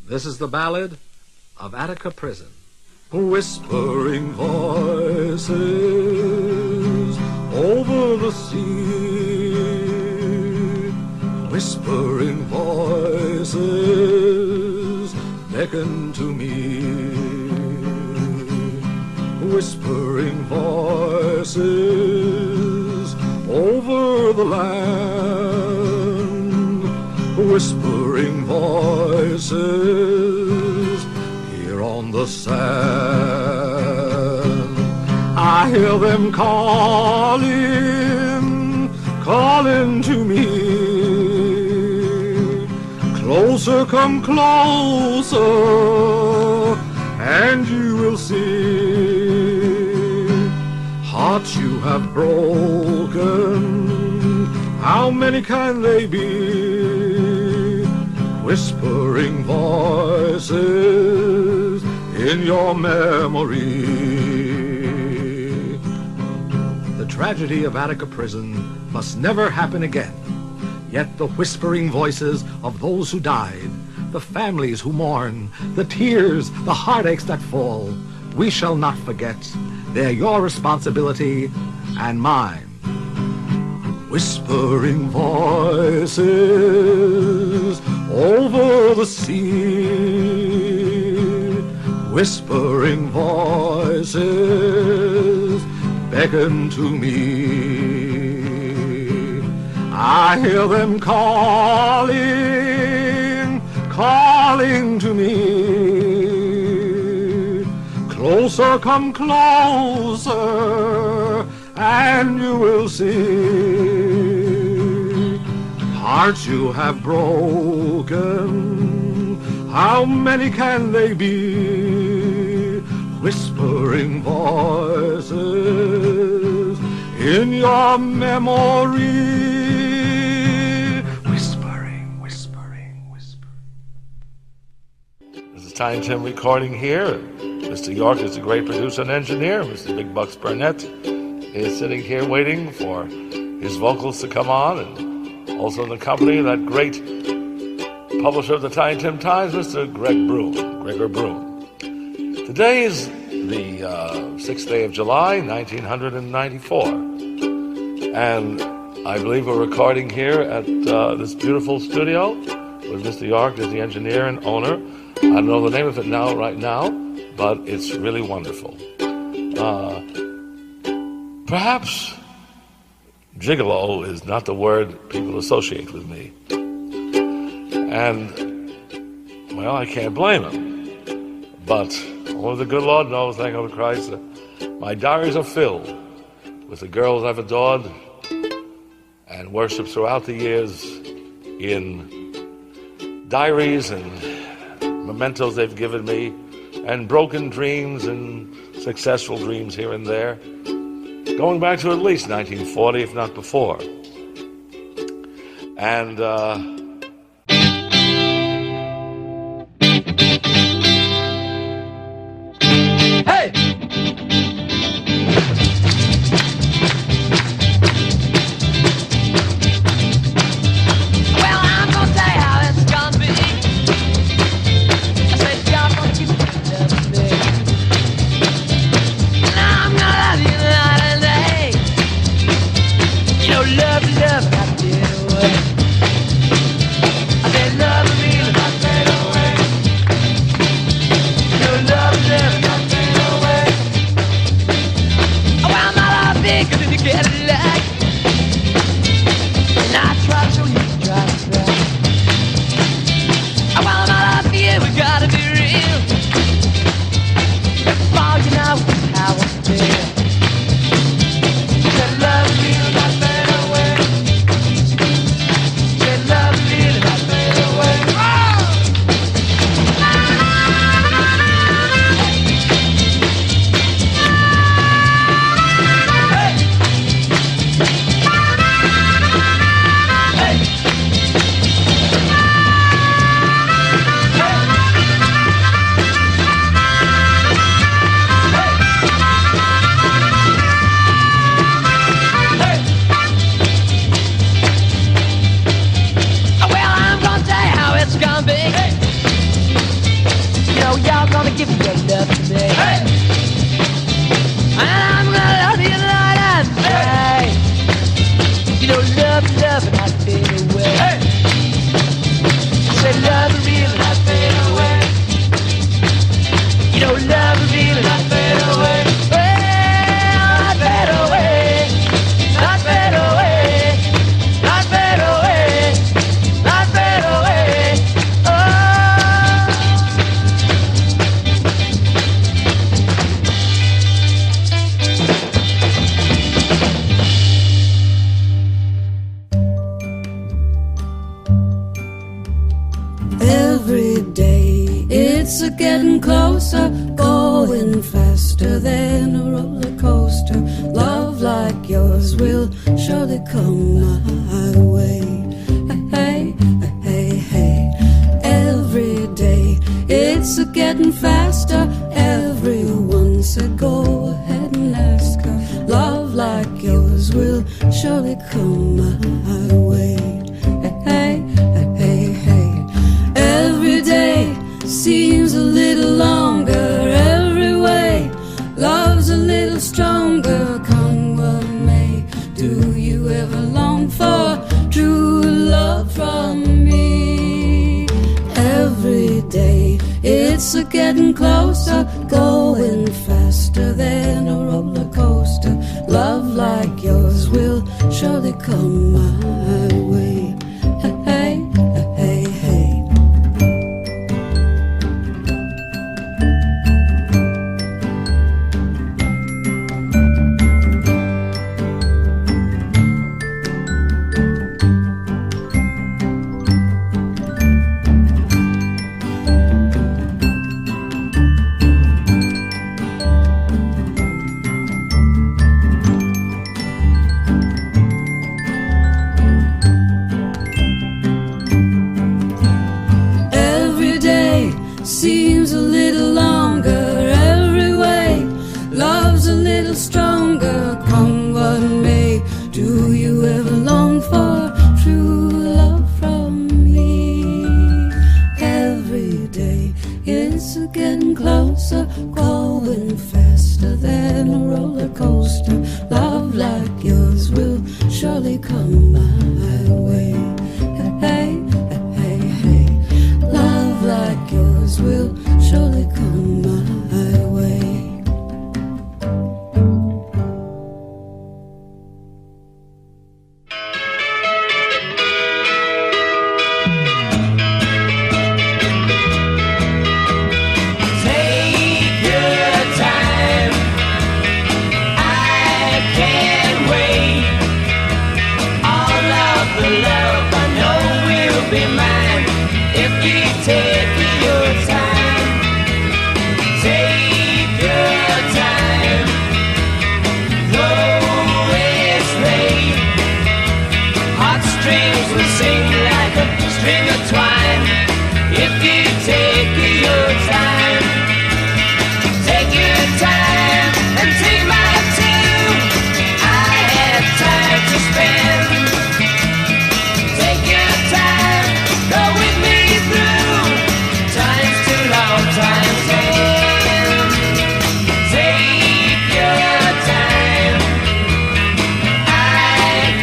This is the ballad of Attica Prison. Whispering voices over the sea, whispering voices beckon to me, whispering voices over the land, whispering voices here on the sand. I hear them calling, calling to me. Closer, come closer, and you will see. Hearts you have broken, how many can they be? Whispering voices in your memory. The tragedy of Attica Prison must never happen again. Yet the whispering voices of those who died, the families who mourn, the tears, the heartaches that fall, we shall not forget. They're your responsibility and mine. Whispering voices over the sea, whispering voices beckon to me. I hear them calling, calling to me. Closer, come closer, and you will see. Hearts you have broken, how many can they be? Whispering voices in your memory. Whispering, whispering, whispering. This is Tiny Tim recording here. Mr. York is the great producer and engineer. Mr. Big Bucks Burnett is sitting here waiting for his vocals to come on, and also in the company of that great publisher of the Tiny Tim Times, Mr. Gregor Broom. Today is the 6th day of July, 1994, and I believe we're recording here at this beautiful studio with Mr. York as the engineer and owner. I don't know the name of it right now, but it's really wonderful. Perhaps gigolo is not the word people associate with me. And, well, I can't blame them. But only the good Lord knows, thank God Christ, that my diaries are filled with the girls I've adored and worshipped throughout the years in diaries and mementos they've given me, and broken dreams and successful dreams here and there, going back to at least 1940, if not before. And hey! Well, I'm gonna tell you how it's gonna be. I said, y'all gonna keep it up to me. Now I'm gonna love you night and day. You know, love, I get away. it's a getting closer, going faster than a roller coaster. Love like yours will surely come my way. Hey, hey, hey, every day it's a getting faster. Everyone said go ahead and ask her. Love like yours will surely come my way. Hey, hey, hey, hey, every day seems a little longer. Every way love's a little stronger. Come what may, do you ever long for true love from me? Every day it's a getting closer, going faster than a roller coaster. Love like yours will surely come my way. Hey, hey, hey, hey. Seems a little longer. Every way love's a little stronger. Come what may, do you ever long for true love from me? Every day it's getting closer, going faster than a roller coaster. Love like yours will surely come my way. Hey, hey, hey, hey, love like yours will surely come my way. Take your time, I can't wait. All of the love I know will be mine if you take your time. Take your time, though it's late. Heartstrings will sing like a string of twine if you take your time. Take your time and take my too. I have time to spend. Take your time, go with me through time's too long, time's end. Take your time, I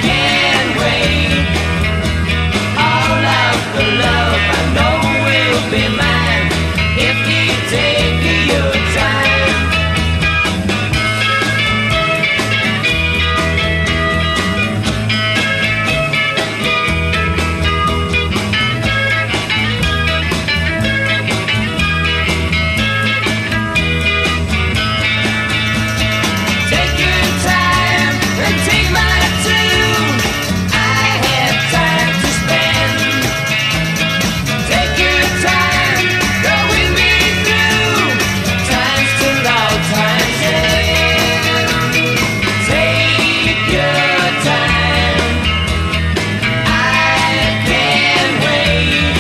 can't wait. All of the love I know will be mine if you take your time. Take your time and take my too. I have time to spend. Take your time, go with me through time's too long, time's end. Take your time, I can't wait.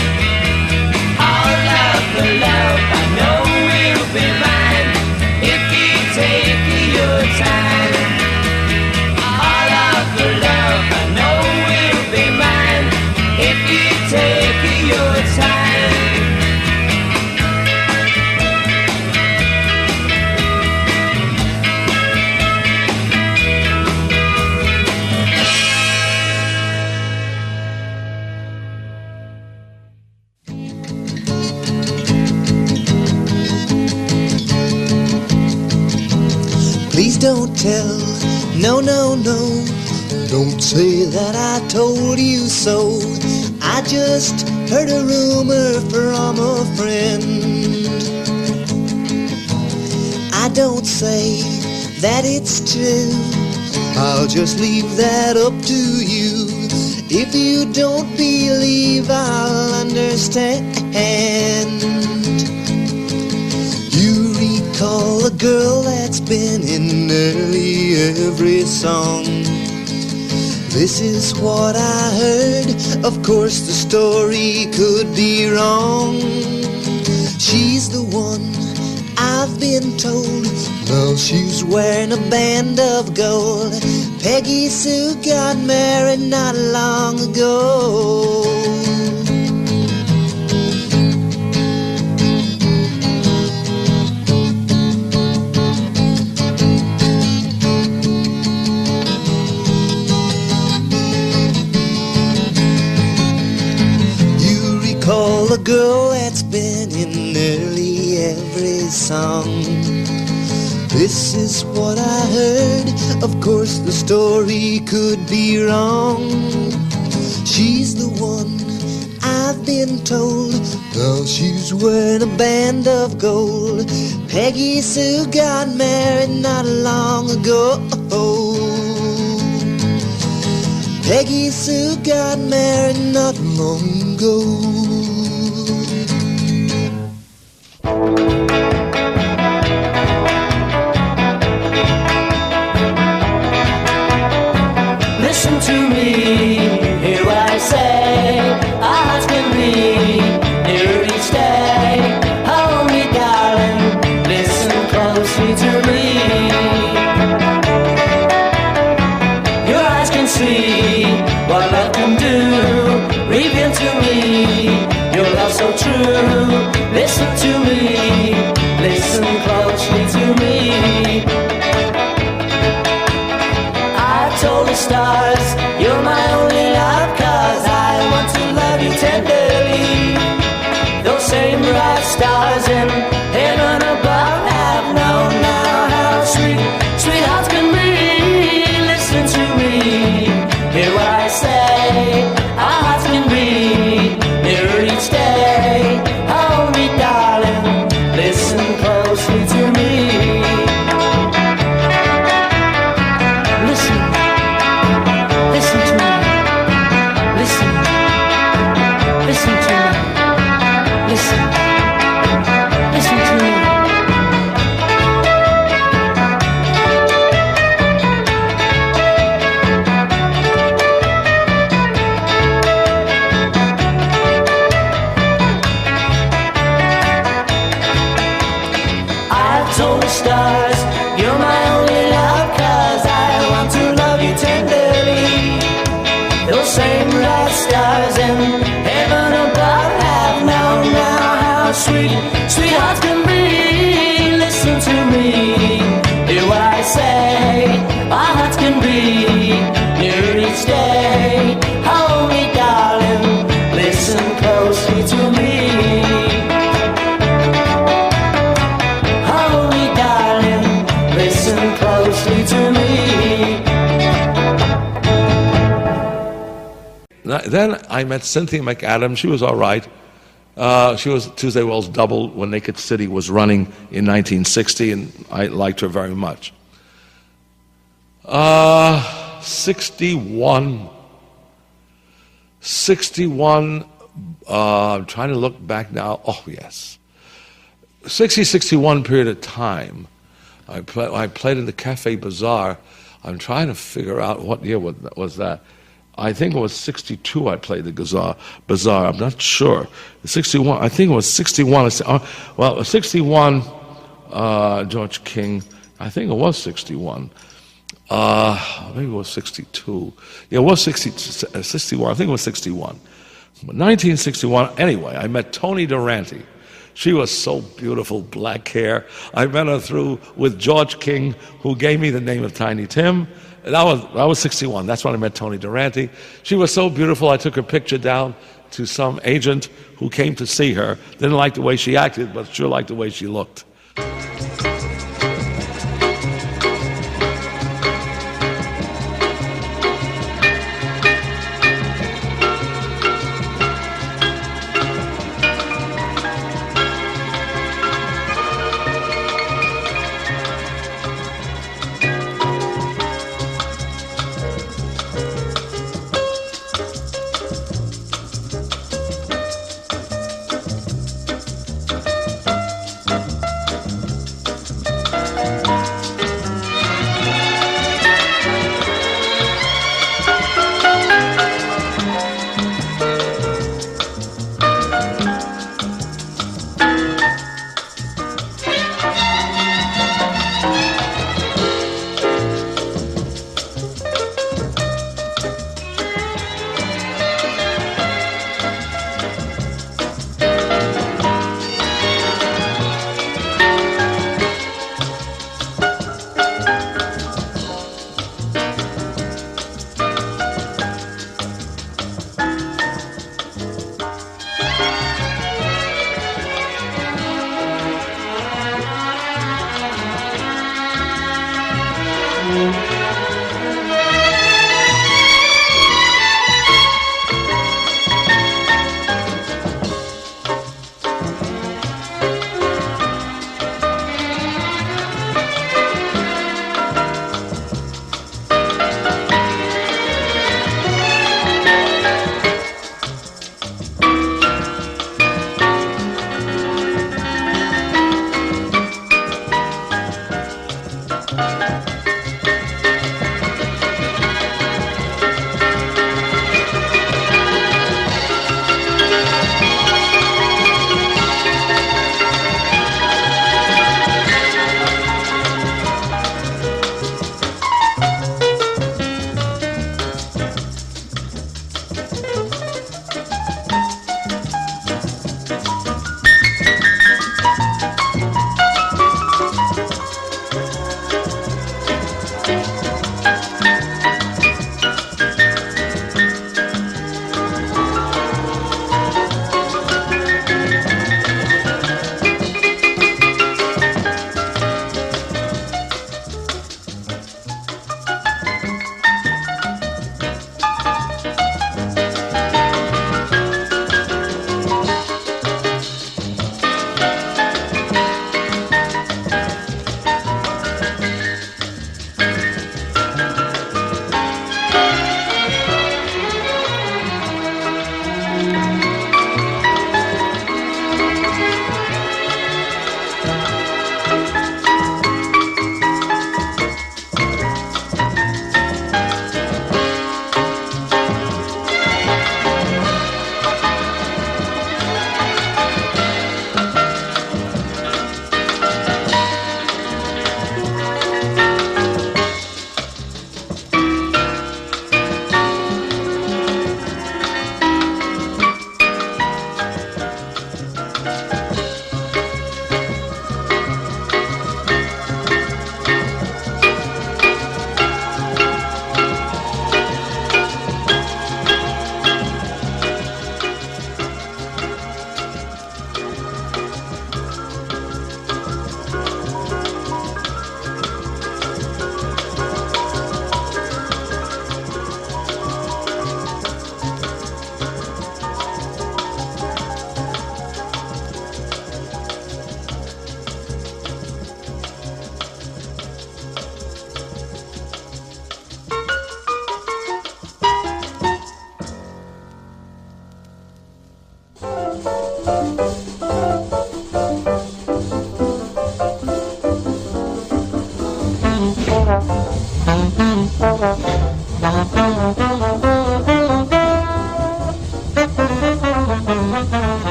All of the love I know will be mine if you take your time. All of the love I know will be mine if you take your time. Please don't tell, no, no, no. Don't say that I told you so. I just heard a rumor from a friend. I don't say that it's true. I'll just leave that up to you. If you don't believe, I'll understand. girl that's been in nearly every song. This is what I heard. Of course the story could be wrong. She's the one I've been told. Well, she's wearing a band of gold. Peggy Sue got married not long ago. You recall a girl that's been in nearly every song. This is what I heard. Of course the story could be wrong. She's the one I've been told. Well, she's wearing a band of gold. Peggy Sue got married not long ago. Peggy Sue got married not long ago. Listen to me, hear what I say. Our hearts can be near each day. Hold me, darling, listen closely to me. Your eyes can see what love can do. Reveal to me your love so true. Listen to me, listen closely to me. I told the stars, you're my only love, 'cause I want to love you tenderly. Those same bright stars in heaven above have known now how sweet, sweet hearts can be. Listen to me, hear what I say. Our hearts can be nearer each day. Hold me, darling, listen closely to me. Listen. Listen to me. Listen. Listen to me. Listen. Listen to me. I've told the stars, you're my only love, 'cause I want to love you tenderly. Those same bright stars in heaven above have known now how sweet, sweet hearts can be. Listen to me, hear what I say. Our hearts can be near each day. Hold me, darling, listen closely to me. Hold me, darling, listen closely to me. Then I met Cynthia McAdams. She was all right. She was Tuesday Wells double when Naked City was running in 1960, and I liked her very much. 61. I'm trying to look back now. Oh, yes. 60, 61 period of time. I played in the Cafe Bazaar. I'm trying to figure out what year was that. I think it was 62 I played the Bazaar. I'm not sure. 61, I think it was 61. Well, 61, George King. I think it was 61. Maybe it was 62. Yeah, it was 61. I think it was 61. But 1961, anyway, I met Tony Durante. She was so beautiful, black hair. I met her through with George King, who gave me the name of Tiny Tim. That was 61. That's when I met Tony Durante. She was so beautiful, I took her picture down to some agent who came to see her. Didn't like the way she acted, but sure liked the way she looked.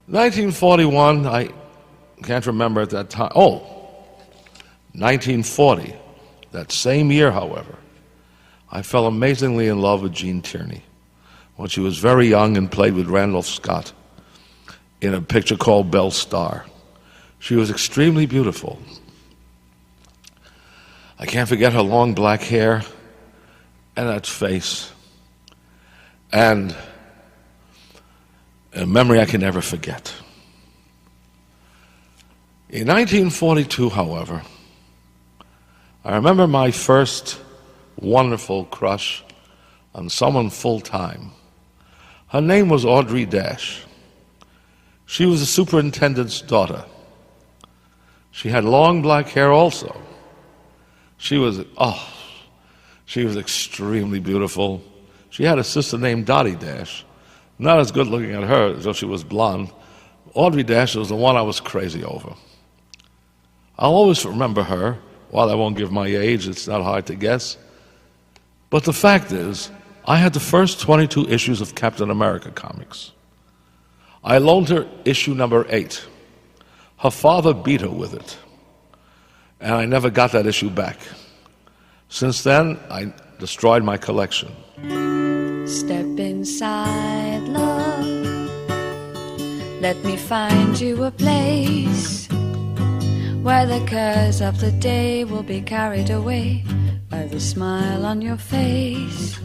1941, I can't remember at that time. 1940. That same year, however, I fell amazingly in love with Jean Tierney when she was very young and played with Randolph Scott in a picture called Belle Starr. She was extremely beautiful. I can't forget her long black hair and that face. And a memory I can never forget. In 1942, however, I remember my first wonderful crush on someone full-time. Her name was Audrey Dash. She was the superintendent's daughter. She had long black hair also. She was extremely beautiful. She had a sister named Dottie Dash. Not as good looking at her, though she was blonde. Audrey Dash was the one I was crazy over. I'll always remember her. While I won't give my age, it's not hard to guess. But the fact is, I had the first 22 issues of Captain America comics. I loaned her issue number 8. Her father beat her with it, and I never got that issue back. Since then, I destroyed my collection. Step inside, love. Let me find you a place where the cares of the day will be carried away by the smile on your face.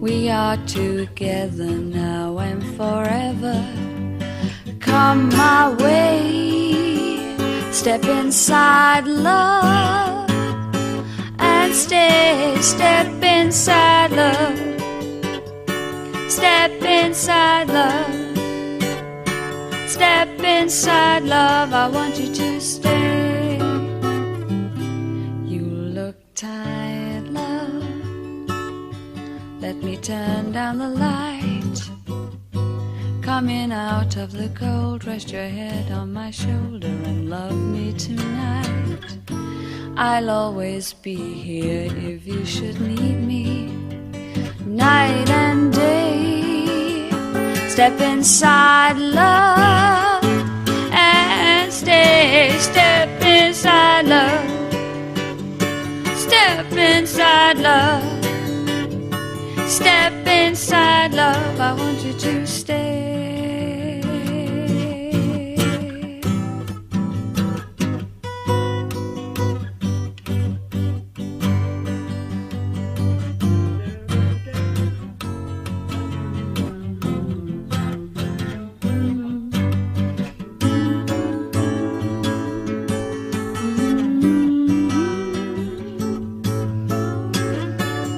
We are together now and forever. Come my way. Step inside, love, and stay. Step inside, love. Step inside, love. Step inside, love, I want you to stay. You look tired, love. Let me turn down the light. Coming out of the cold, rest your head on my shoulder and love me tonight. I'll always be here if you should need me, night and day. Step inside, love, and stay. Step inside, love. Step inside, love. Step inside, love, I want you to stay.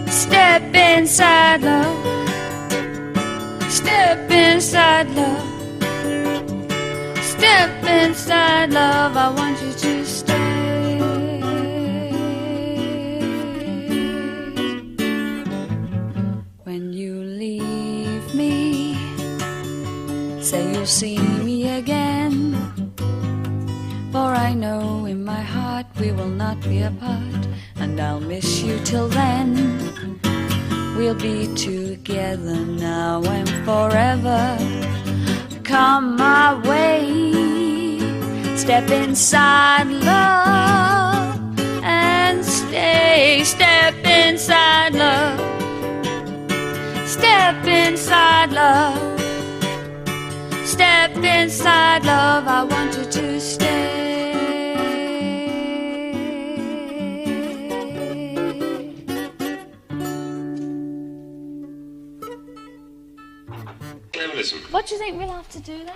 Step inside, love. Step inside, love. Step inside, love, I want you to stay. When you leave me, say you'll see me again. For I know in my heart we will not be apart, and I'll miss you till then. We'll be together now and forever. Come my way. Step inside, love, and stay. Step inside, love. Step inside, love. Step inside, love, I want you to stay. What do you think we'll have to do then?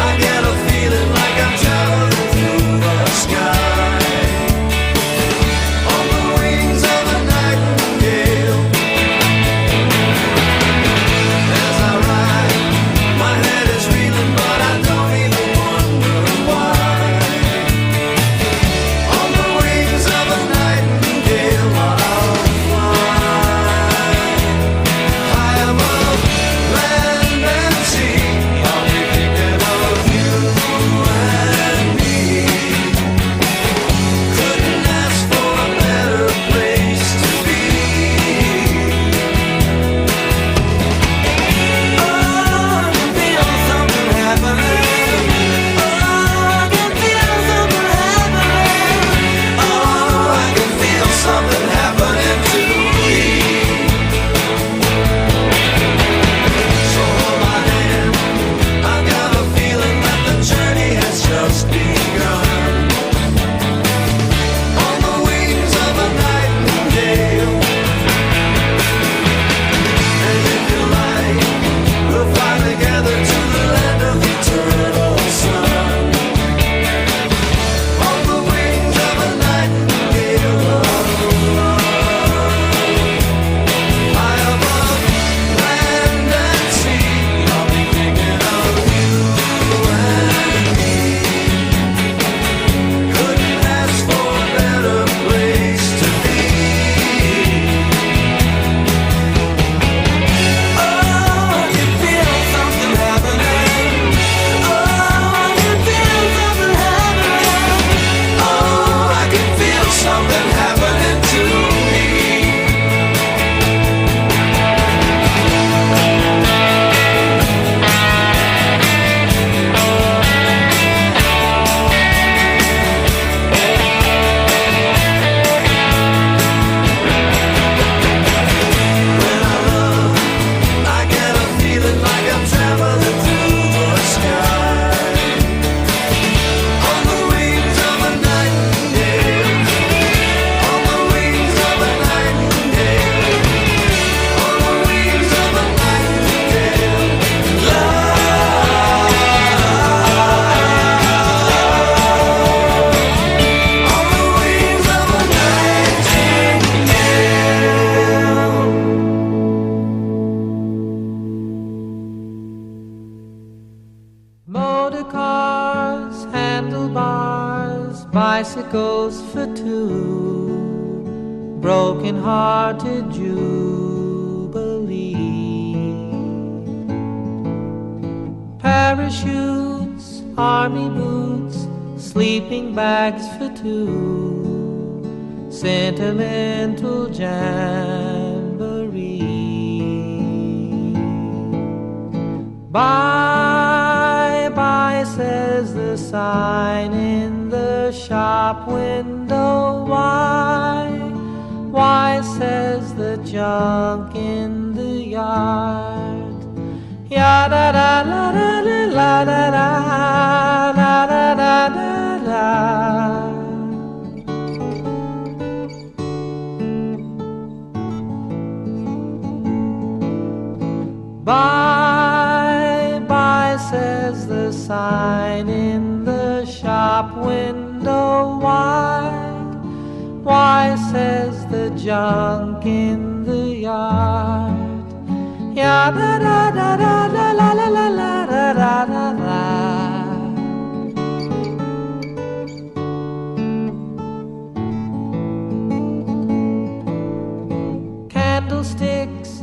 I get a feeling like I'm traveling through the sky on the wings of a nightingale. As I ride, my head is reeling, but I don't even wonder why. On the wings of a nightingale, what I'll bicycles for two, broken-hearted jubilee. Parachutes, army boots, sleeping bags for two, sentimental jamboree. Bye, bye, says the sign in the shop window. Why, says the junk in the yard. Ya da da la da la la da da la da da da da. Bye, bye, says the sign in the shop window. Why, says the junk in the yard. Ya da da da da la la la la la da da da da. Candlesticks,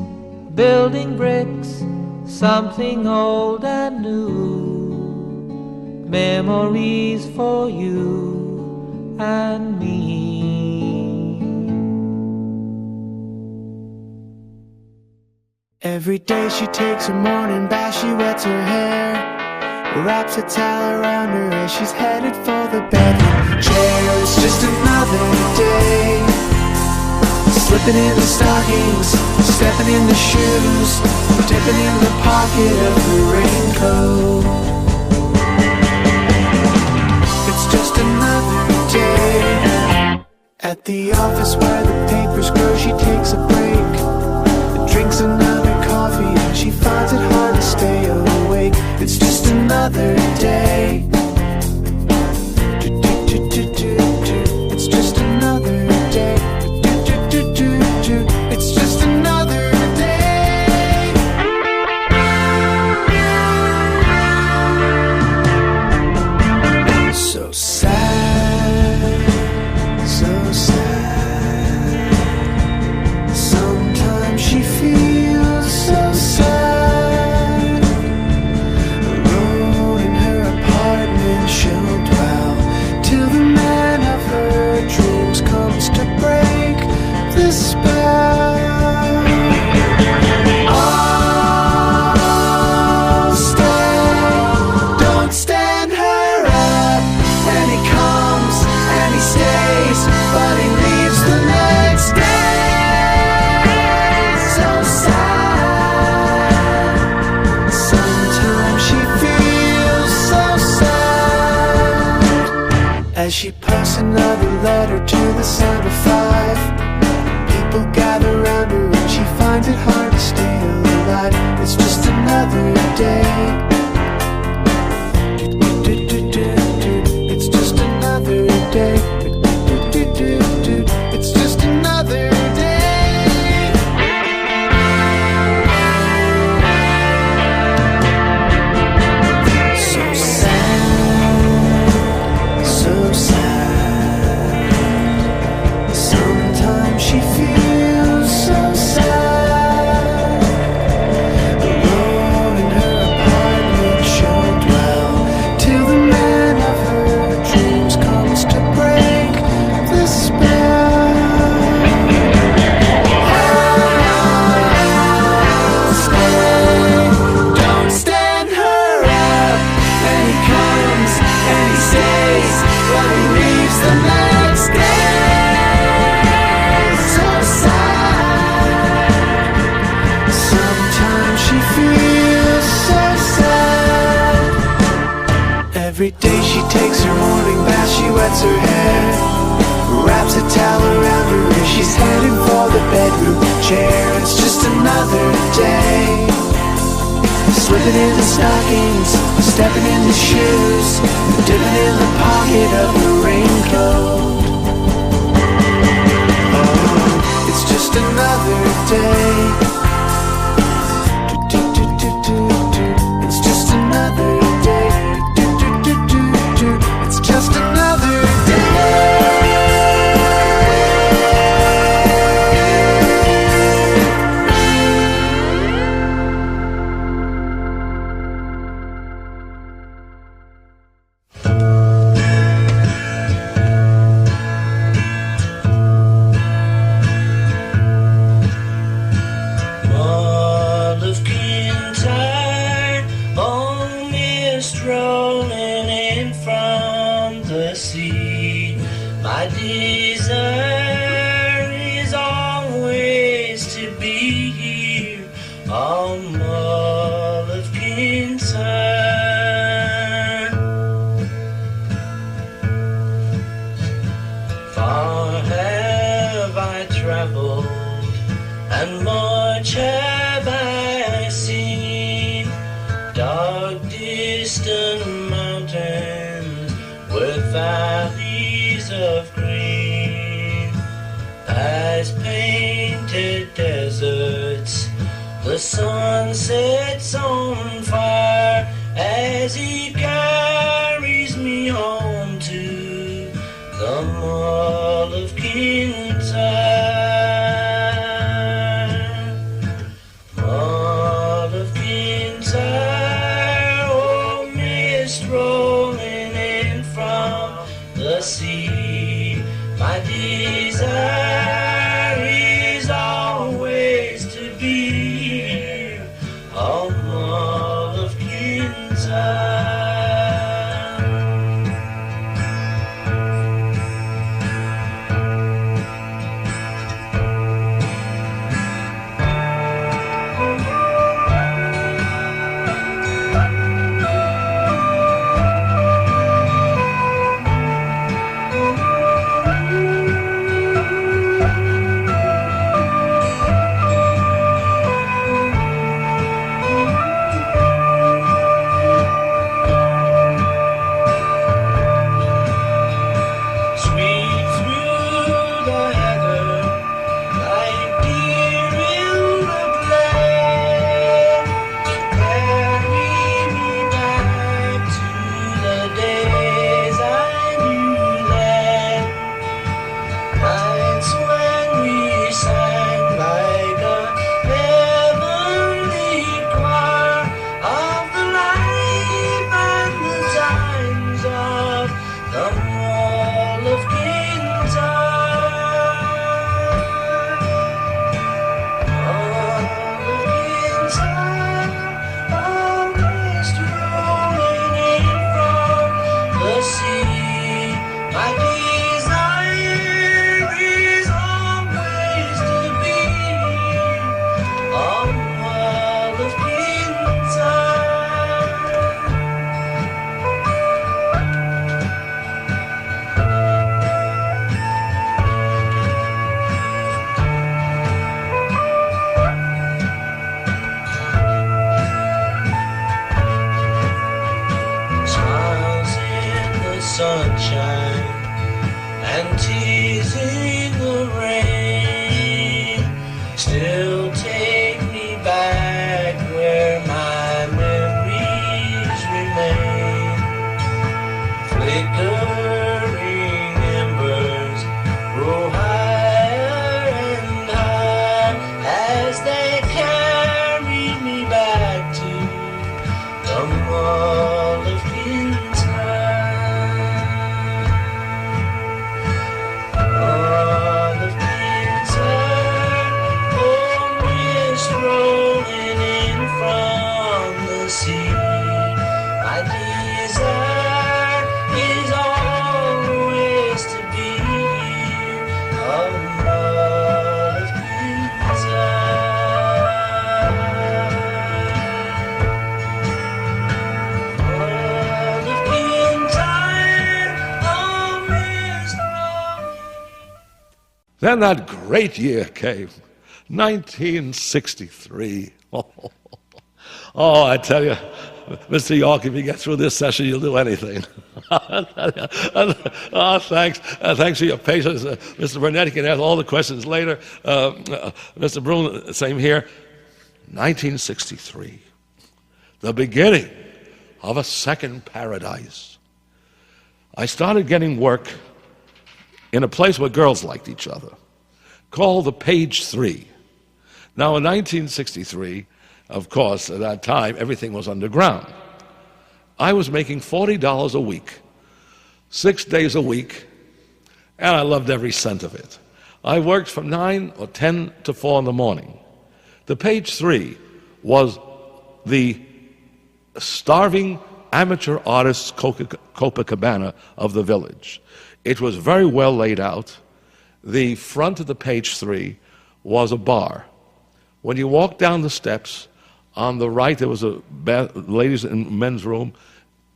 building bricks, something old and new, memories for you and me. Every day she takes her morning bath, she wets her hair, wraps a towel around her as she's headed for the bedroom chair. It's just another day, slipping in the stockings, stepping in the shoes, dipping in the pocket of the raincoat. It's just another day at the office where the papers grow. She takes a break, drinks another coffee, and she finds it hard to stay awake. It's just another day. It's just another day. It's just another day. So sad, so sad. Sometimes she feels so sad. Alone in her apartment, she'll dwell till the man of her dreams comes to break the spell. Oh, stay, don't stand her up. And he comes and he stays, but he leaves the next day. So sad. Sometimes she feels so sad as she posts another letter to the sound of 5. People gather round her and she finds it hard to stay alive. It's just another day. It's just another day. It's just another day. So sad, so sad. Sometimes she feels so sad. Alone in her apartment, she'll dwell till the man of her dreams comes to break the spell. Stay, don't stand her up. And he comes and he stays, but he leaves the next day. So sad. Sometimes she feels so sad. Every day she takes her morning bath, she wets her hair, wraps a towel around her as she's heading for the bedroom chair. It's just another day, slipping in the stockings, stepping in the shoes, dipping in the pocket of the raincoat. Oh, it's just another day. It's just another day. It's just another day. desire is always to be here on all of Kinside. Far have I traveled, and much have I seen, dark distant mountains with valleys of green, as painted deserts, the sun sets on fire as he carries me home to the Mall of Kinside. Mall of Kinside, oh, mist rolling in from the sea. My desire is always to be here on Mall of Kinside. Sweep through the heather like deer in the glade. Carry me back to the days I knew then. Nights when we sang like a heavenly choir of the life and the times of the Mall of Kinside. Mall of Kinside, all mist rolling in from the sea. My desire is always to be on Mall of Kinside. Smiles in the sunshine and tears in the rain still take me back where my memories remain. Flickering embers grow higher and higher as they carry me back to the Mall of Kinside. Mall of Kinside, oh, mist rolling in from the sea. My desire is always to be here on Mall of Kinside. Mall of Kinside, oh, mist rolling. Then that great year came, 1963. Oh, I tell you, Mr. York, if you get through this session, you'll do anything. Oh, thanks. Thanks for your patience. Mr. Burnett, you can ask all the questions later. Mr. Broom, same here. 1963, the beginning of a second paradise. I started getting work in a place where girls liked each other, called the Page 3. Now, in 1963, of course, at that time, everything was underground. I was making $40 a week, 6 days a week, and I loved every cent of it. I worked from 9 or 10 to 4 in the morning. The Page 3 was the starving amateur artists' Copacabana of the village. It was very well laid out. the front of the page 3 was a bar. When you walked down the steps, on the right there was a ladies and men's room,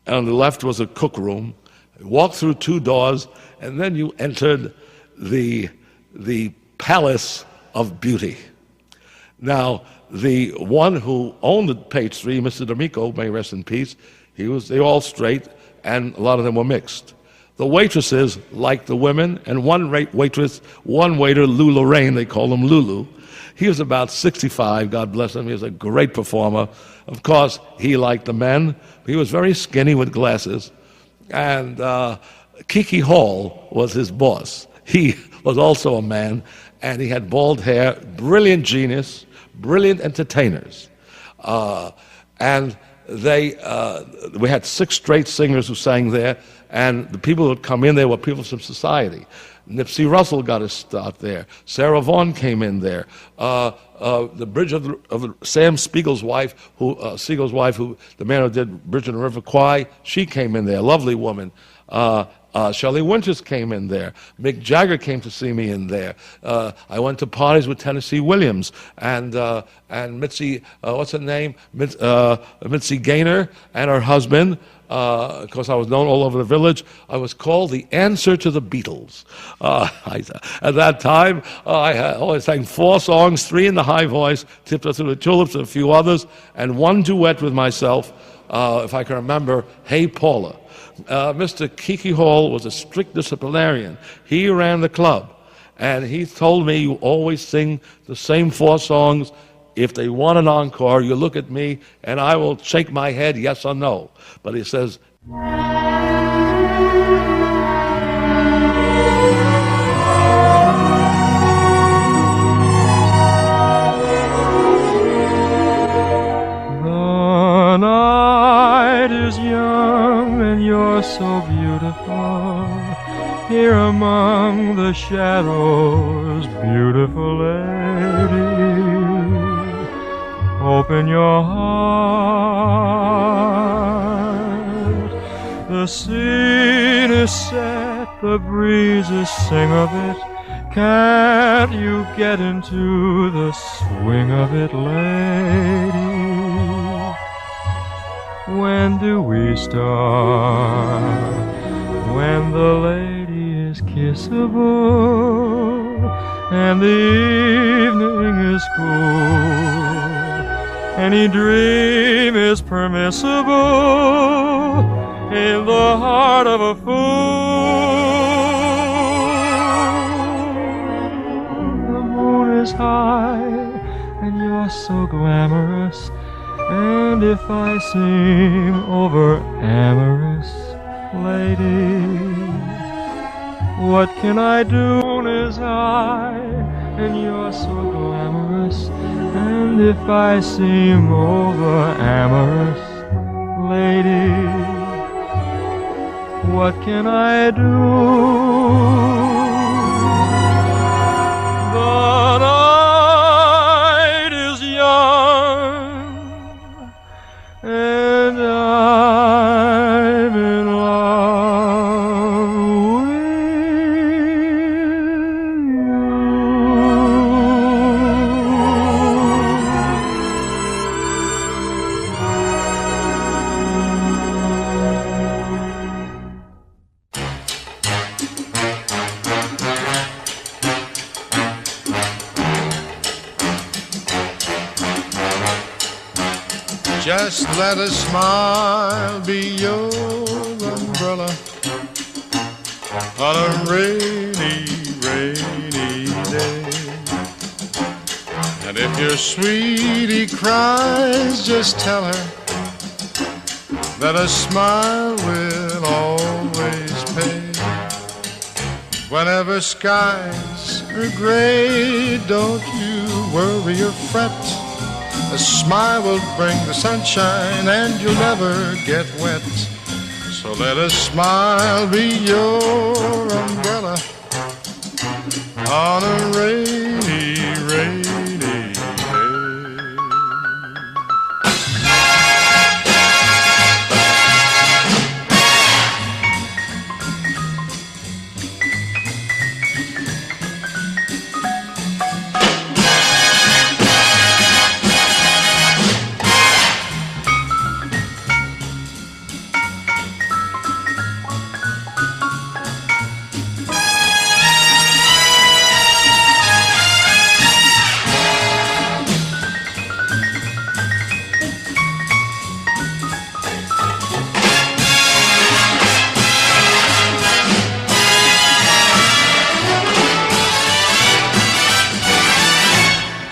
and on the left was a cook room. You walked through 2 doors, and then you entered the Palace of Beauty. Now, the one who owned the page 3, Mr. D'Amico, may rest in peace, they were all straight, and a lot of them were mixed. The waitresses liked the women, and one waiter, Lou Lorraine, they called him Lulu. He was about 65, God bless him. He was a great performer. Of course, he liked the men. He was very skinny with glasses. And Kiki Hall was his boss. He was also a man, and he had bald hair, brilliant genius, brilliant entertainers. And we had 6 straight singers who sang there, and the people who would come in there were people from society. Nipsey Russell got his start there. Sarah Vaughan came in there. The Bridge of Sam Spiegel's wife, the man who did Bridge on the River Kwai, she came in there, lovely woman. Shelley Winters came in there. Mick Jagger came to see me in there. I went to parties with Tennessee Williams and Mitzi, what's her name? Mitzi Gaynor and her husband. Of course, I was known all over the village. I was called the answer to the Beatles. At that time, I always sang 4 songs, 3 in the high voice, Tiptoe Through the Tulips, and a few others, and 1 duet with myself, if I can remember, Hey Paula. Mr. Kiki Hall was a strict disciplinarian. He ran the club, and he told me, you always sing the same 4 songs. If they want an encore, you look at me, and I will shake my head yes or no. But he says, the night is young and you're so beautiful, here among the shadows, beautiful lady. Open your heart. The scene is set, the breezes sing of it. Can't you get into the swing of it, lady? When do we start? When the lady is kissable and the evening is cool. Any dream is permissible in the heart of a fool. The moon is high and you're so glamorous, and if I seem over amorous, lady, what can I do? The moon is high and you're so glamorous, and if I seem over amorous, lady, what can I do? The night is young, and I'm in love with Just let a smile be your umbrella on a rainy, rainy day. And if your sweetie cries, just tell her that a smile will always pay. Whenever skies are gray, don't you worry or fret. A smile will bring the sunshine and you'll never get wet. So let a smile be your umbrella on a rainy, rainy day.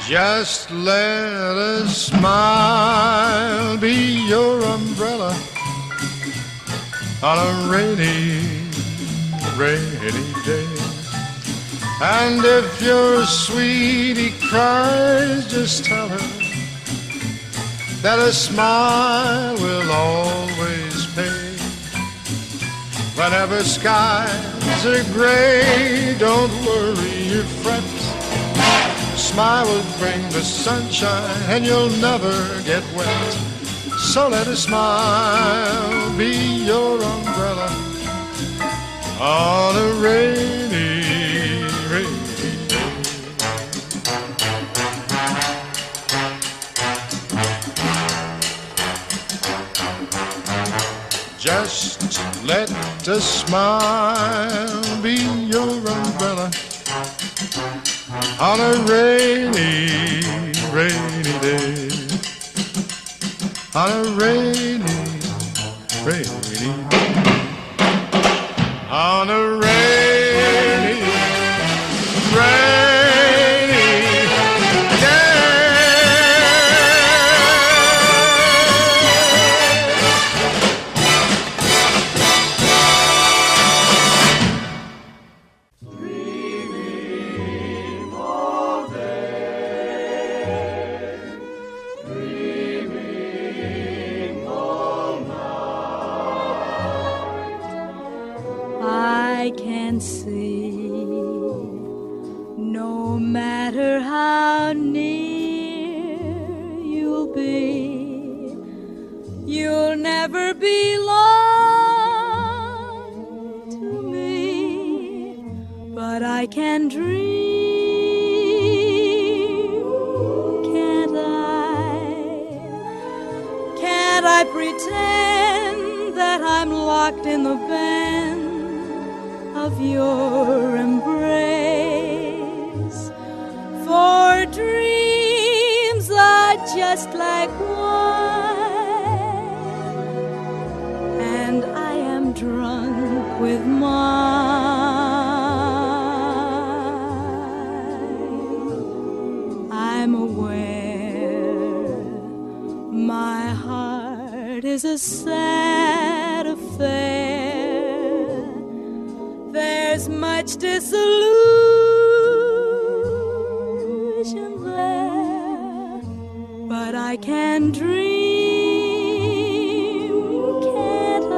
Just let a smile be your umbrella on a rainy, rainy day. And if your sweetie cries, just tell her that a smile will always pay. Whenever skies are gray, don't worry or fret. A smile will bring the sunshine and you'll never get wet. So let a smile be your umbrella on a rainy, rainy day. Just let a smile be your umbrella on a rainy, rainy day. On a rainy, rainy day. On a rainy, rainy day. Dreaming all day, dreaming all night. I can see, no matter how near you'll be, you'll never belong to me. But I can dream, can't I? Can't I pretend that I'm locked in the bend of your embrace? For dreams are just like wine, and I am drunk with mine. I'm aware my heart is a sad affair. There's much disillusion there, but I can dream, can't I?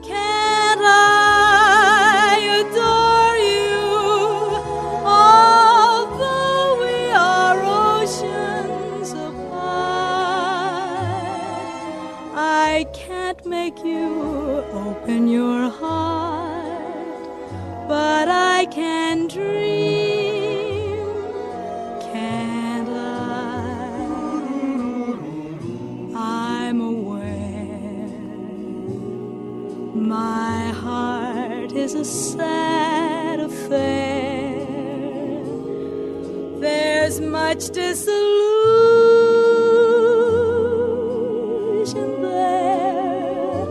Can't I adore you, although we are oceans apart? I can't make you open your heart, but I can dream, can't I? I'm aware my heart is a sad affair. There's much disillusion there,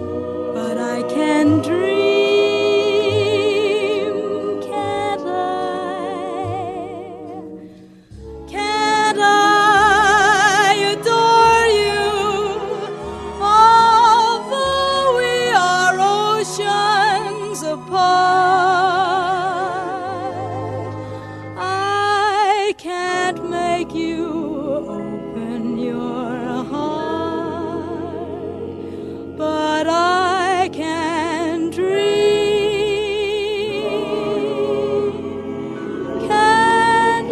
but I can dream, can't I? Can't I adore you, although we are oceans apart? I can't make you open your heart, but I can dream, can't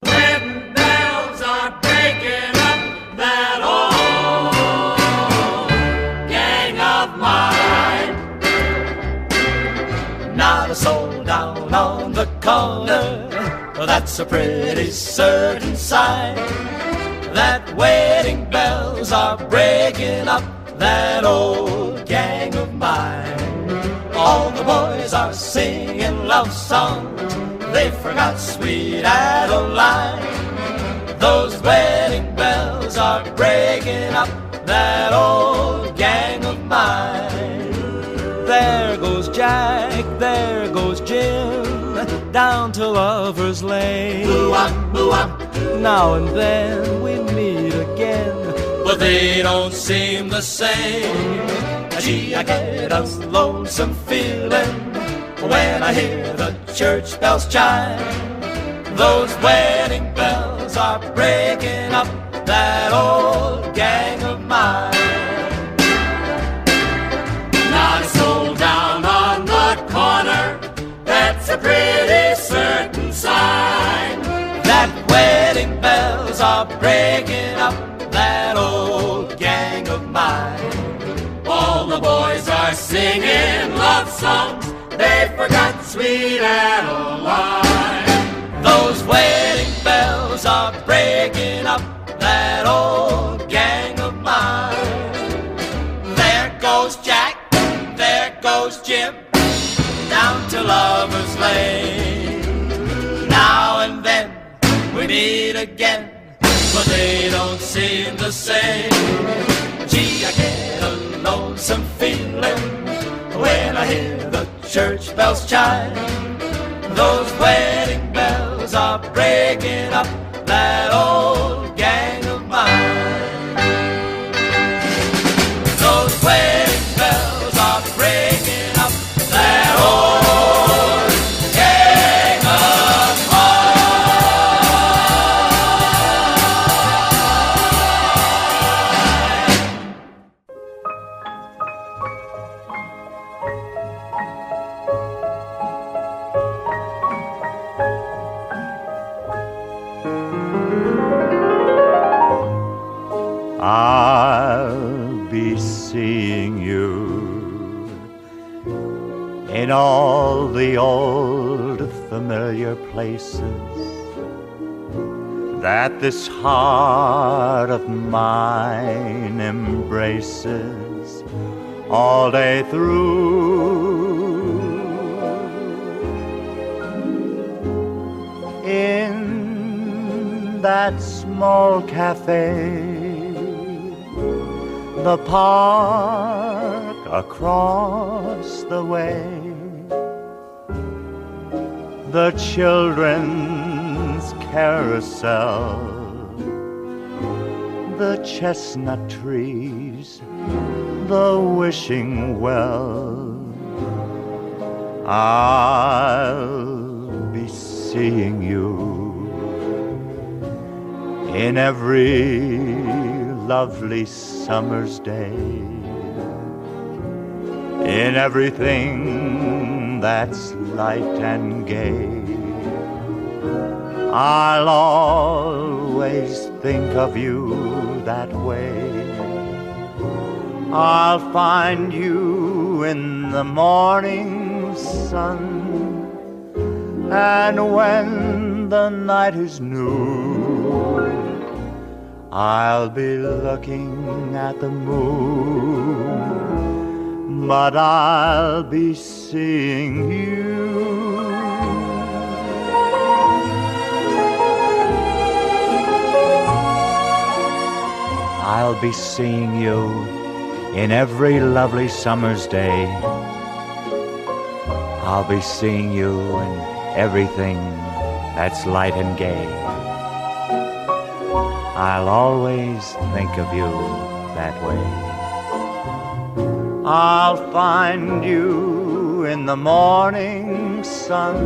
Wedding bells are breaking up that old gang of mine. Not a soul down on the corner, that's a pretty certain sign. That wedding bells are breaking up that old gang of mine. All the boys are singing love songs, they forgot sweet Adeline. Those wedding bells are breaking up that old gang of mine. There goes Jack, there goes Jim, down to Lover's Lane. Boo-wop, boo-wop. Now and then we meet again, but they don't seem the same. Gee, I get a lonesome feeling when I hear the church bells chime. Those wedding bells are breaking up that old gang of mine. Not a soul down on the corner, that's a pretty certain sign. That wedding bells are breaking up that old gang of mine. All the boys are singing love songs, they forgot sweet Adeline. Those wedding bells are breaking up that old gang of mine. There goes Jack, there goes Jim, down to Lover's Lane. Now and then we meet again, but they don't seem the same. Gee, I get a lonesome feeling when I hear the church bells chime. Those wedding bells are breaking up that old gang of mine. Those wedding bells are breaking up that old gang of I'll be seeing you in all the old familiar places that this heart of mine embraces all day through. In that small cafe, the park across the way, the children's carousel, the chestnut trees, the wishing well. I'll be seeing you in every lovely summer's day, in everything that's light and gay. I'll always think of you that way. I'll find you in the morning sun, and when the night is new, I'll be looking at the moon, but I'll be seeing you. I'll be seeing you in every lovely summer's day. I'll be seeing you in everything that's light and gay. I'll always think of you that way. I'll find you in the morning sun,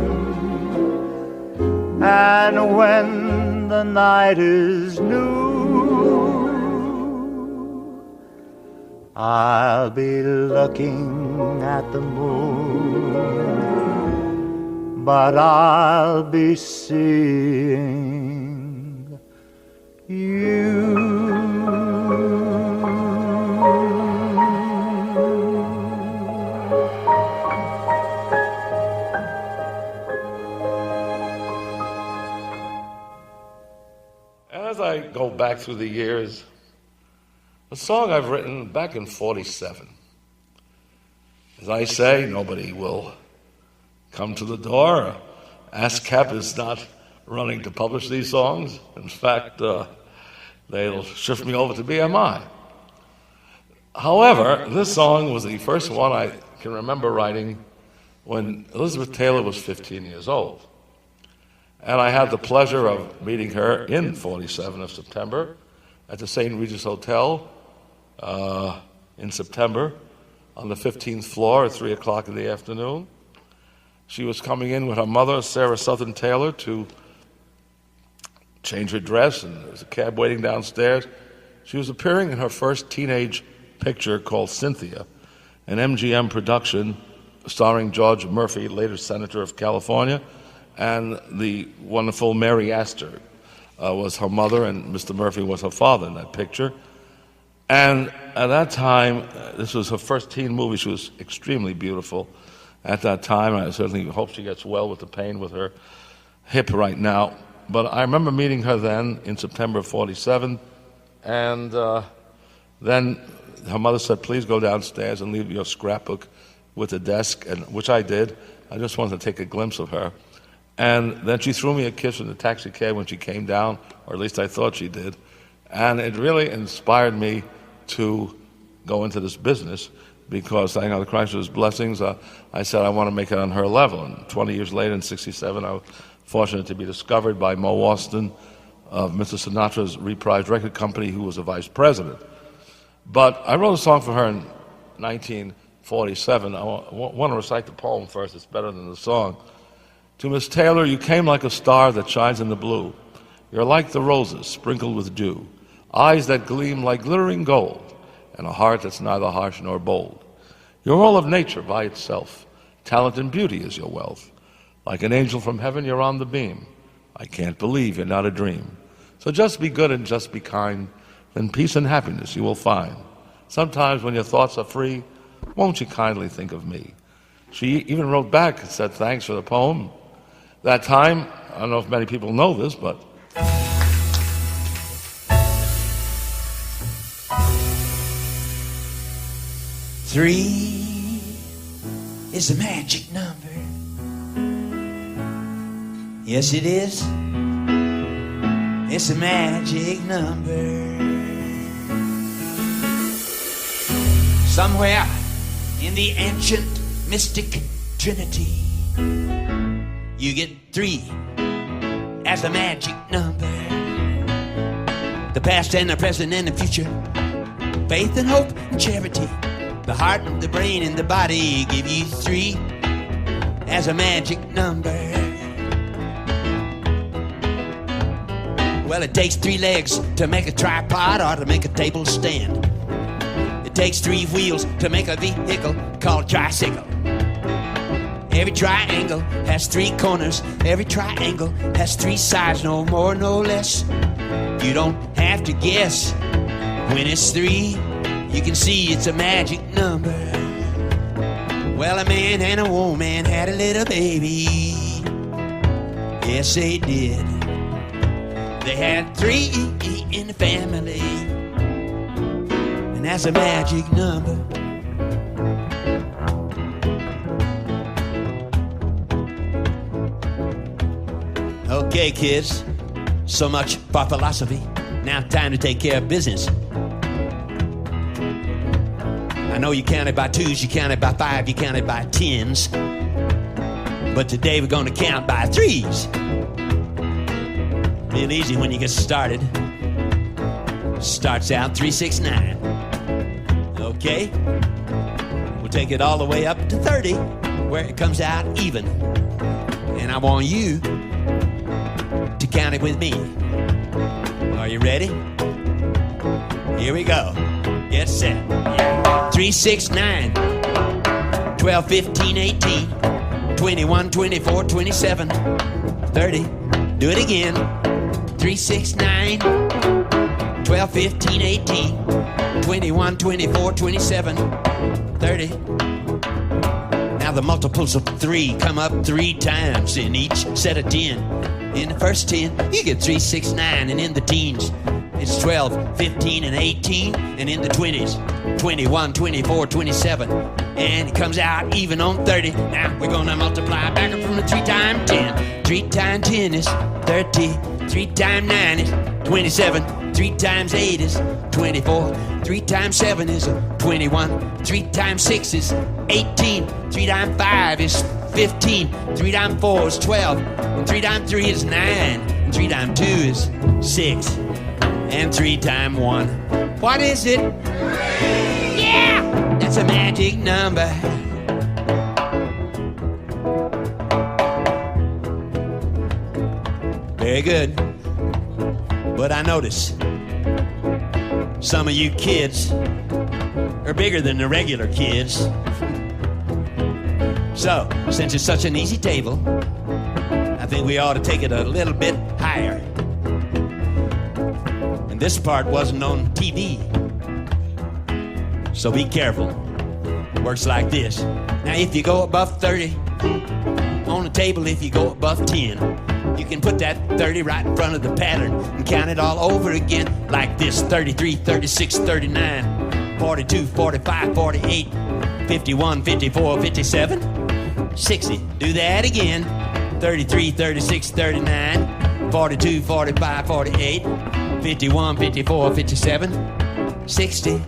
and when the night is new, I'll be looking at the moon, but I'll be seeing you. As I go back through the years, a song I've written back in 47. As I say, nobody will come to the door ASCAP is not running to publish these songs. In fact, they'll shift me over to BMI. However, this song was the first one I can remember writing when Elizabeth Taylor was 15 years old. And I had the pleasure of meeting her in 47 of September at the St. Regis Hotel in September on the 15th floor at 3 o'clock in the afternoon. She was coming in with her mother, Sarah Sutpen Taylor, to change her dress, and there was a cab waiting downstairs. She was appearing in her first teenage picture called Cynthia, an MGM production starring George Murphy, later Senator of California, and the wonderful Mary Astor was her mother, and Mr. Murphy was her father in that picture. And at that time, this was her first teen movie. She was extremely beautiful at that time. I certainly hope she gets well with the pain with her hip right now. But I remember meeting her then in September of 47, and then her mother said, please go downstairs and leave your scrapbook with the desk, and which I did. I just wanted to take a glimpse of her. And then she threw me a kiss in the taxi cab when she came down, or at least I thought she did. And it really inspired me to go into this business, because thank God Christ's blessings, I said I want to make it on her level. And 20 years later, in 67, I was fortunate to be discovered by Mo Austin of Mr. Sinatra's Reprise Record Company, who was a vice president. But I wrote a song for her in 1947. I want to recite the poem first. It's better than the song. To Miss Taylor, you came like a star that shines in the blue. You're like the roses sprinkled with dew, eyes that gleam like glittering gold, and a heart that's neither harsh nor bold. You're all of nature by itself. Talent and beauty is your wealth. Like an angel from heaven, you're on the beam. I can't believe you're not a dream. So just be good and just be kind, then peace and happiness you will find. Sometimes when your thoughts are free, won't you kindly think of me? She even wrote back and said thanks for the poem. That time, I don't know if many people know this, but three is a magic number. Yes, it is. It's a magic number. Somewhere in the ancient mystic trinity, you get three as a magic number. The past and the present and the future, faith and hope and charity, the heart and the brain and the body give you three as a magic number. Well, it takes three legs to make a tripod or to make a table stand. It takes three wheels to make a vehicle called a tricycle. Every triangle has three corners. Every triangle has three sides, no more, no less. You don't have to guess. When it's three, you can see it's a magic number. Well, a man and a woman had a little baby. Yes, they did. They had three in the family, and that's a magic number. Okay, kids, so much for philosophy. Now time to take care of business. I know you counted by twos, you counted by five, you counted by tens, but today we're going to count by threes. Real easy when you get started. Starts out 369. Okay? We'll take it all the way up to 30, where it comes out even. And I want you to count it with me. Are you ready? Here we go. Get set. 3, 6, 9, 12, 15, 18, 21, 24, 27, 30. Do it again. 3, 6, 9, 12, 15, 18, 21, 24, 27, 30. Now the multiples of 3 come up 3 times in each set of 10. In the first 10, you get 3, 6, 9, and in the teens, it's 12, 15, and 18, and in the 20s, 21, 24, 27, and it comes out even on 30. Now we're gonna multiply back up from the 3 times 10. 3 times 10 is 30. 3 times 9 is 27. 3 times 8 is 24. 3 times 7 is 21. 3 times 6 is 18. 3 times 5 is 15. 3 times 4 is 12. And 3 times 3 is 9. And 3 times 2 is 6. And 3 times 1. What is it? Yeah! That's a magic number. Very good. But I notice some of you kids are bigger than the regular kids. So, since it's such an easy table, I think we ought to take it a little bit higher. And this part wasn't on TV. So be careful. It works like this. Now, if you go above 30 on the table, if you go above 10, you can put that 30 right in front of the pattern and count it all over again like this. 33, 36, 39, 42, 45, 48, 51, 54, 57, 60. Do that again. 33, 36, 39, 42, 45, 48, 51, 54, 57, 60.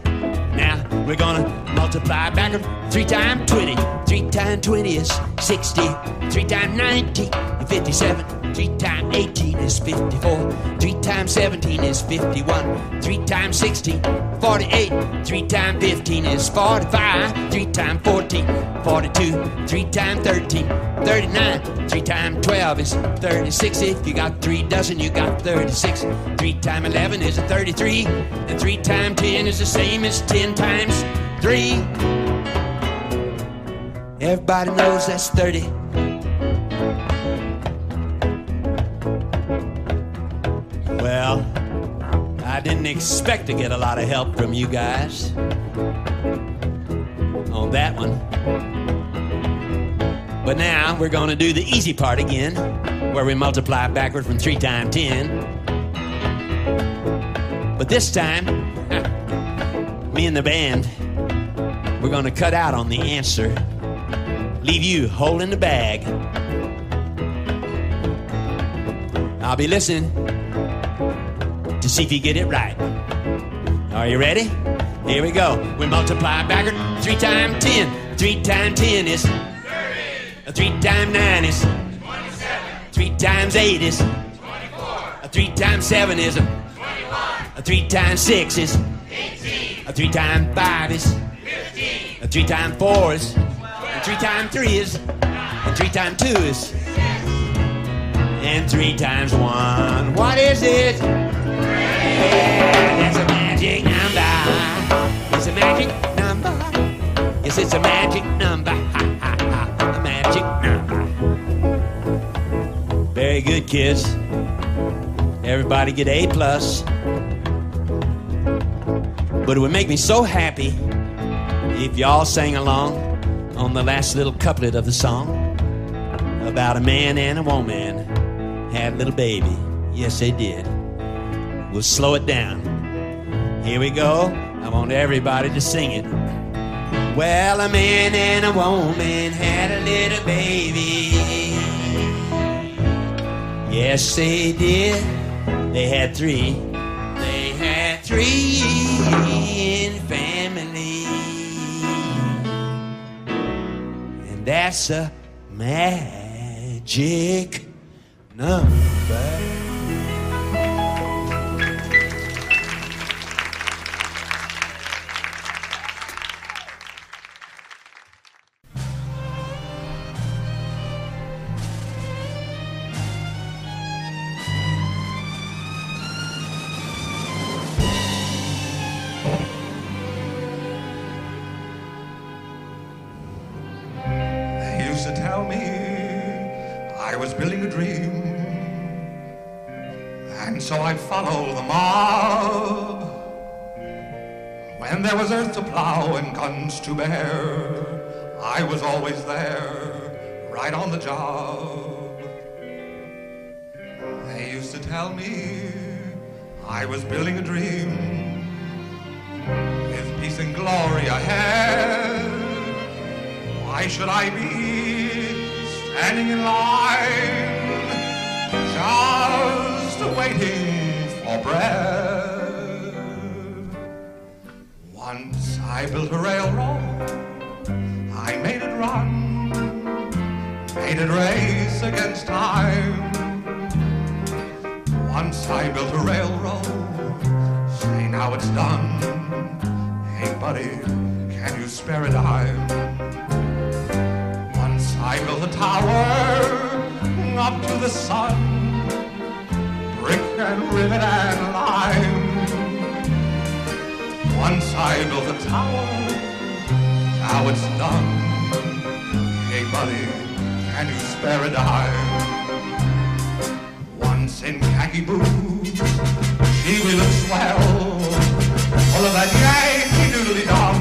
Now we're gonna multiply backward. 3 times 20. 3 times 20 is 60. 3 times 90 is 57. 3 times 18 is 54. 3 times 17 is 51. 3 times 16, 48. 3 times 15 is 45. 3 times 14, 42. 3 times 13, 39. 3 times 12 is 36. If you got 3 dozen, you got 36. 3 times 11 is 33. And 3 times 10 is the same as 10 times 3. Everybody knows that's 30. Well, I didn't expect to get a lot of help from you guys on that one. But now we're going to do the easy part again, where we multiply backward from 3 times 10. But this time, me and the band, we're going to cut out on the answer, leave you holding the bag. I'll be listening to see if you get it right. Are you ready? Here we go. We multiply backward. 3 times 10. 3 times 10 is 30. 3 times 9 is 27. 3 times 8 is 24. 3 times 7 is 21. 3 times 6 is 18. 3 times 5 is 15. 3 times 4 is 12. 3 times 3 is 9. 3 times 2 is 6. And 3 times 1. What is it? That's a magic number. It's a magic number. Yes, it's a magic number. Ha, ha, ha. A magic number. Very good, kids. Everybody get A+. But it would make me so happy if y'all sang along on the last little couplet of the song about a man and a woman had a little baby. Yes, they did. We'll slow it down. Here we go. I want everybody to sing it. Well, a man and a woman had a little baby. Yes, they did. They had 3. They had 3 in family. And that's a magic number. To tell me I was building a dream, and so I'd follow the mob. When there was earth to plow and guns to bear, I was always there, right on the job. They used to tell me I was building a dream, with peace and glory ahead. Why should I be standing in line waiting for bread. Once I built a railroad, I made it run, made it race against time. Once I built a railroad, say now it's done. Hey buddy, can you spare a dime? Once I built a tower up to the sun, brick and rivet and lime. Once I built a tower, now it's done. Hey buddy, can you spare a dime? Once in khaki boots, gee, we look swell, full of that Yankee doodly-dum.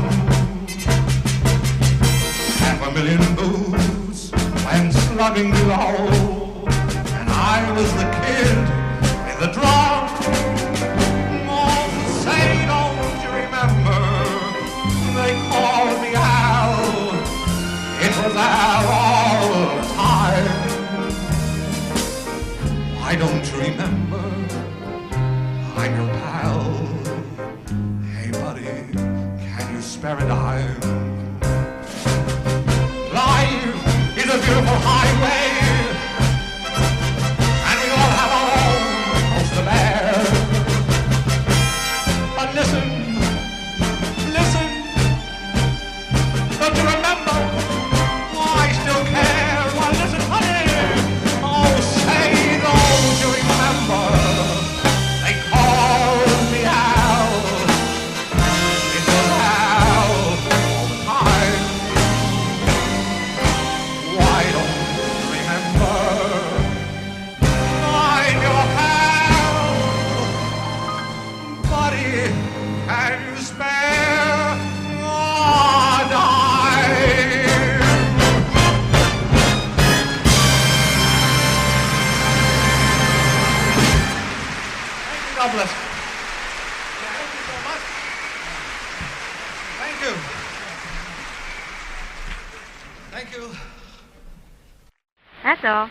$500,000 boots went slugging low, and I was the kid with the drum. Oh, say, don't you remember, they called me Al. It was Al all the time. Why don't you remember, I'm your pal. Hey buddy, can you spare a dime? Life is a beautiful highway, and we all have our own cross to bear. But listen, listen, don't you remember? I still care. Well, listen, honey. Oh, say, don't you remember? They called me Al. It was Al all the time. Why don't you remember? I'm your pal. Buddy, can you spare a dime? God bless you. Thank you so much. Thank you. Thank you. That's all.